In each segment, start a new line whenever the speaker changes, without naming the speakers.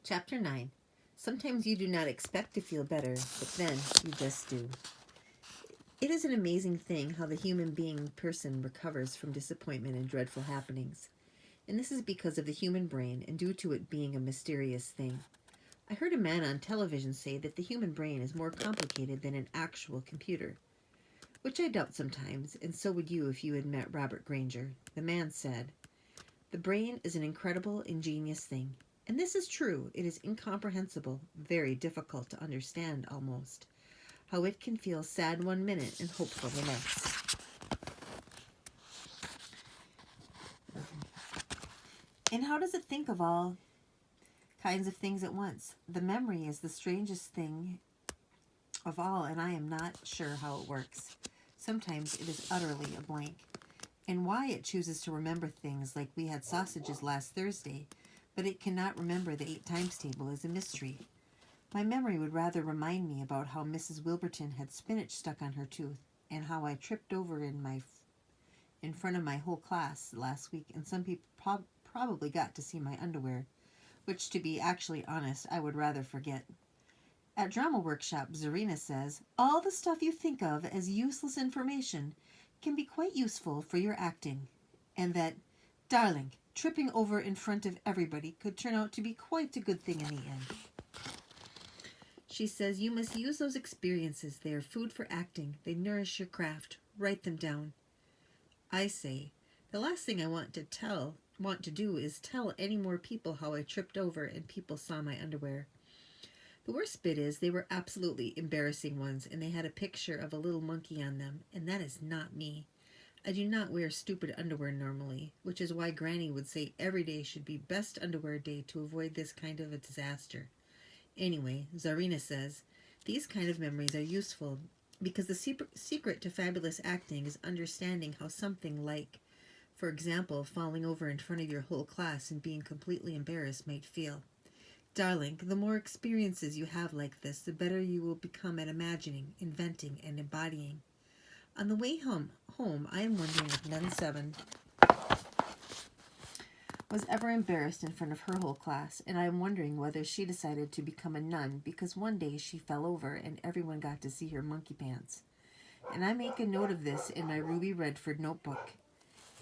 Chapter 9. Sometimes you do not expect to feel better, but then you just do. It is an amazing thing how the human being person recovers from disappointment and dreadful happenings. And this is because of the human brain and due to it being a mysterious thing. I heard a man on television say that the human brain is more complicated than an actual computer, which I doubt sometimes, and so would you if you had met Robert Granger. The man said, "The brain is an incredible, ingenious thing. And this is true. It is incomprehensible, very difficult to understand almost. How it can feel sad one minute and hopeful the next." And how does it think of all kinds of things at once? The memory is the strangest thing of all, and I am not sure how it works. Sometimes it is utterly a blank. And why it chooses to remember things like we had sausages last Thursday, but it cannot remember the 8 times table is a mystery. My memory would rather remind me about how Mrs. Wilburton had spinach stuck on her tooth, and how I tripped over in front of my whole class last week, and some people probably got to see my underwear, which, to be actually honest, I would rather forget. At drama workshop, Zarina says, all the stuff you think of as useless information can be quite useful for your acting, and that, darling, tripping over in front of everybody could turn out to be quite a good thing in the end. She says you must use those experiences. They are food for acting. They nourish your craft. Write them down. I say, the last thing I want to do is tell any more people how I tripped over and people saw my underwear. The worst bit is they were absolutely embarrassing ones, and they had a picture of a little monkey on them, and that is not me. I do not wear stupid underwear normally, which is why Granny would say every day should be best underwear day to avoid this kind of a disaster. Anyway, Zarina says, these kind of memories are useful because the secret to fabulous acting is understanding how something like, for example, falling over in front of your whole class and being completely embarrassed might feel. Darling, the more experiences you have like this, the better you will become at imagining, inventing, and embodying. On the way home, I am wondering if Nun 7 was ever embarrassed in front of her whole class, and I am wondering whether she decided to become a nun because one day she fell over and everyone got to see her monkey pants. And I make a note of this in my Ruby Redford notebook.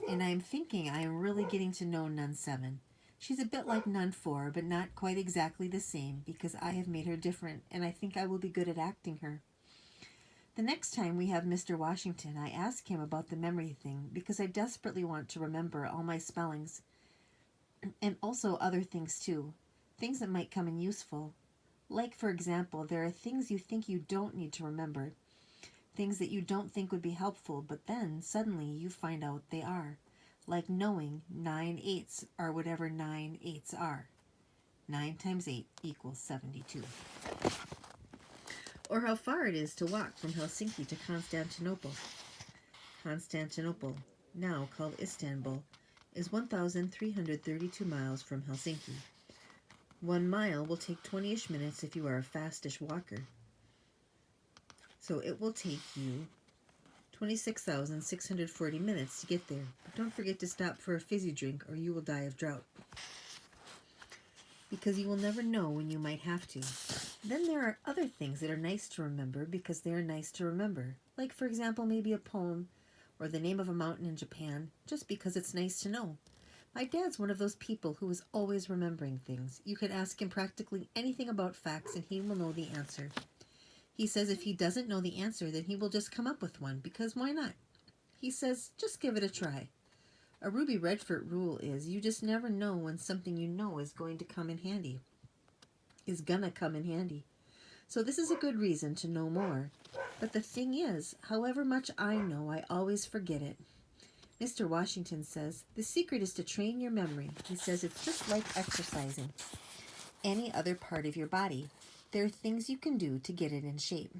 And I am thinking I am really getting to know Nun 7. She's a bit like Nun 4, but not quite exactly the same because I have made her different, and I think I will be good at acting her. The next time we have Mr. Washington, I ask him about the memory thing because I desperately want to remember all my spellings and also other things too, things that might come in useful. Like, for example, there are things you think you don't need to remember, things that you don't think would be helpful, but then suddenly you find out they are. Like knowing 9 eighths are whatever 9 eighths are. 9 times 8 equals 72. Or how far it is to walk from Helsinki to Constantinople. Constantinople, now called Istanbul, is 1,332 miles from Helsinki. 1 mile will take 20-ish minutes if you are a fastish walker. So it will take you 26,640 minutes to get there. But don't forget to stop for a fizzy drink or you will die of drought. Because you will never know when you might have to. Then there are other things that are nice to remember because they are nice to remember. Like, for example, maybe a poem or the name of a mountain in Japan, just because it's nice to know. My dad's one of those people who is always remembering things. You can ask him practically anything about facts and he will know the answer. He says if he doesn't know the answer, then he will just come up with one, because why not? He says, just give it a try. A Ruby Redford rule is you just never know when something you know is going to come in handy. So this is a good reason to know more. But the thing is, however much I know, I always forget it. Mr. Washington says, the secret is to train your memory. He says it's just like exercising any other part of your body. There are things you can do to get it in shape.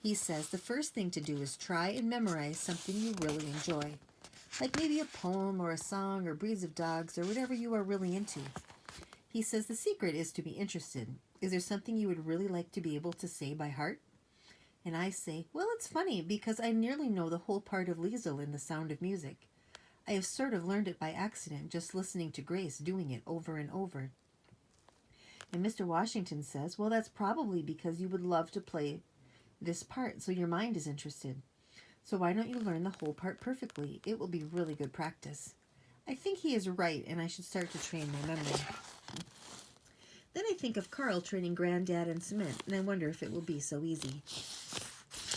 He says the first thing to do is try and memorize something you really enjoy. Like maybe a poem or a song or breeds of dogs or whatever you are really into. He says the secret is to be interested. Is there something you would really like to be able to say by heart? And I say, well, it's funny because I nearly know the whole part of Liesel in The Sound of Music. I have sort of learned it by accident, just listening to Grace doing it over and over. And Mr. Washington says, well, that's probably because you would love to play this part, so your mind is interested. So why don't you learn the whole part perfectly? It will be really good practice. I think he is right, and I should start to train my memory. Then I think of Carl training Granddad in cement, and I wonder if it will be so easy.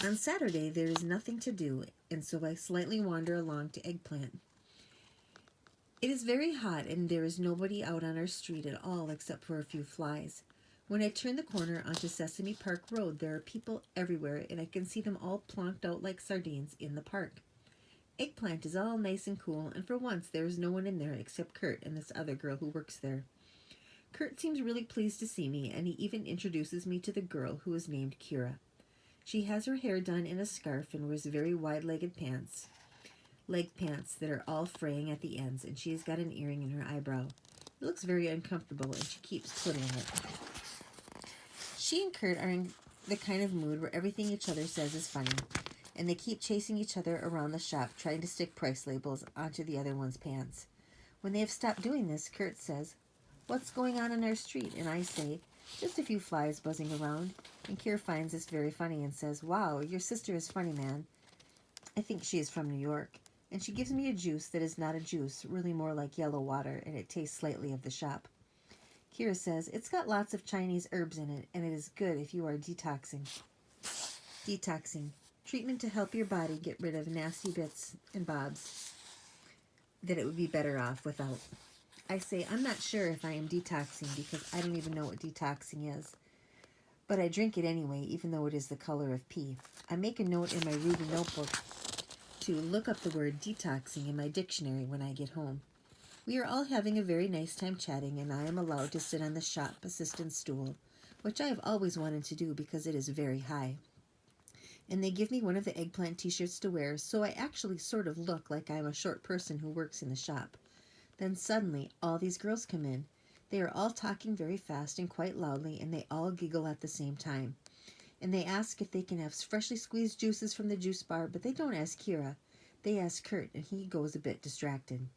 On Saturday, there is nothing to do, and so I slightly wander along to Eggplant. It is very hot, and there is nobody out on our street at all except for a few flies. When I turn the corner onto Sesame Park Road, there are people everywhere, and I can see them all plonked out like sardines in the park. Eggplant is all nice and cool, and for once there is no one in there except Kurt and this other girl who works there. Kurt seems really pleased to see me, and he even introduces me to the girl who is named Kira. She has her hair done in a scarf and wears very wide-legged leg pants that are all fraying at the ends, and she has got an earring in her eyebrow. It looks very uncomfortable, and she keeps twiddling it. She and Kurt are in the kind of mood where everything each other says is funny, and they keep chasing each other around the shop, trying to stick price labels onto the other one's pants. When they have stopped doing this, Kurt says, "What's going on in our street?" And I say, "Just a few flies buzzing around." And Kira finds this very funny and says, "Wow, your sister is funny, man." I think she is from New York. And she gives me a juice that is not a juice, really more like yellow water, and it tastes slightly of the shop. Kira says, "It's got lots of Chinese herbs in it, and it is good if you are detoxing." Detoxing. Treatment to help your body get rid of nasty bits and bobs that it would be better off without. I say, I'm not sure if I am detoxing because I don't even know what detoxing is. But I drink it anyway, even though it is the color of pee. I make a note in my Ruby notebook to look up the word detoxing in my dictionary when I get home. We are all having a very nice time chatting, and I am allowed to sit on the shop assistant's stool, which I have always wanted to do because it is very high. And they give me one of the Eggplant t-shirts to wear, so I actually sort of look like I am a short person who works in the shop. Then suddenly, all these girls come in. They are all talking very fast and quite loudly, and they all giggle at the same time. And they ask if they can have freshly squeezed juices from the juice bar, but they don't ask Kira. They ask Kurt, and he goes a bit distracted.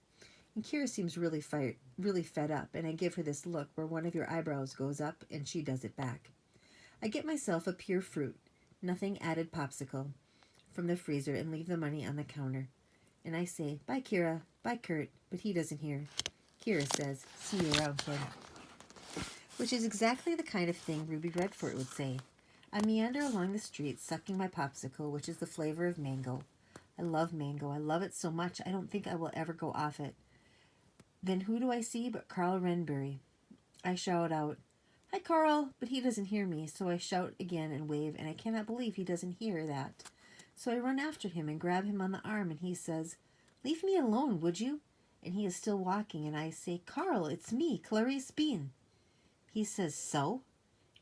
And Kira seems really fed up, and I give her this look where one of your eyebrows goes up, and she does it back. I get myself a pure fruit, nothing added popsicle, from the freezer and leave the money on the counter. And I say, "Bye, Kira, bye, Kurt," but he doesn't hear. Kira says, "See you around, kid," which is exactly the kind of thing Ruby Redford would say. I meander along the street, sucking my popsicle, which is the flavor of mango. I love mango. I love it so much I don't think I will ever go off it. Then who do I see but Carl Renbury? I shout out, "Hi, Carl," but he doesn't hear me, so I shout again and wave, and I cannot believe he doesn't hear that. So I run after him and grab him on the arm, and he says, "Leave me alone, would you?" And he is still walking, and I say, "Carl, it's me, Clarice Bean." He says, "So?"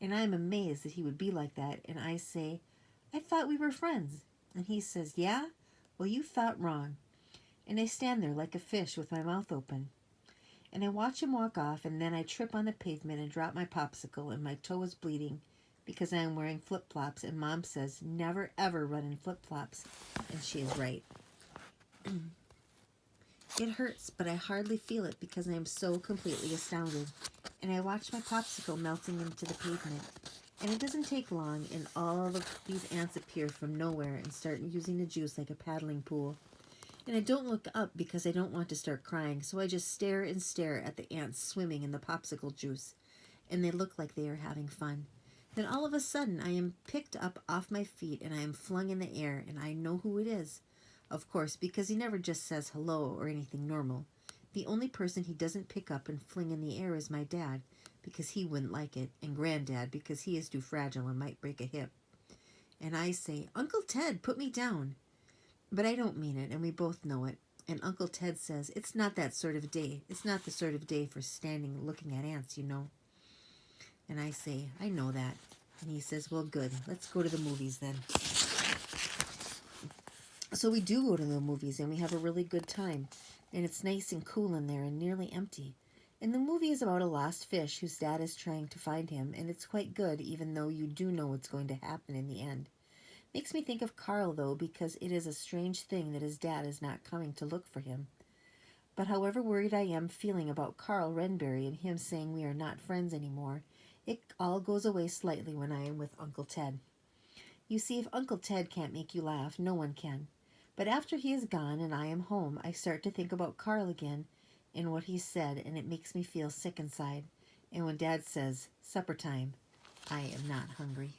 And I am amazed that he would be like that, and I say, "I thought we were friends." And he says, "Yeah? Well, you thought wrong." And I stand there like a fish with my mouth open. And I watch him walk off, and then I trip on the pavement and drop my popsicle, and my toe is bleeding because I am wearing flip-flops, and Mom says, "Never ever run in flip-flops." And she is right. It hurts, but I hardly feel it because I am so completely astounded. And I watch my popsicle melting into the pavement. And it doesn't take long, and all of these ants appear from nowhere and start using the juice like a paddling pool. And I don't look up because I don't want to start crying, so I just stare and stare at the ants swimming in the popsicle juice. And they look like they are having fun. Then all of a sudden, I am picked up off my feet, and I am flung in the air, and I know who it is. Of course, because he never just says hello or anything normal. The only person he doesn't pick up and fling in the air is my dad, because he wouldn't like it, and Granddad, because he is too fragile and might break a hip. And I say, "Uncle Ted, put me down." But I don't mean it, and we both know it. And Uncle Ted says, "It's not that sort of day. It's not the sort of day for standing looking at ants, you know." And I say, "I know that." And he says, "Well, good. Let's go to the movies then." So we do go to the movies, and we have a really good time. And it's nice and cool in there and nearly empty. And the movie is about a lost fish whose dad is trying to find him, and it's quite good, even though you do know what's going to happen in the end. Makes me think of Carl, though, because it is a strange thing that his dad is not coming to look for him. But however worried I am feeling about Carl Renberry and him saying we are not friends anymore, it all goes away slightly when I am with Uncle Ted. You see, if Uncle Ted can't make you laugh, no one can. But after he is gone and I am home, I start to think about Carl again and what he said, and it makes me feel sick inside. And when Dad says, supper time, I am not hungry.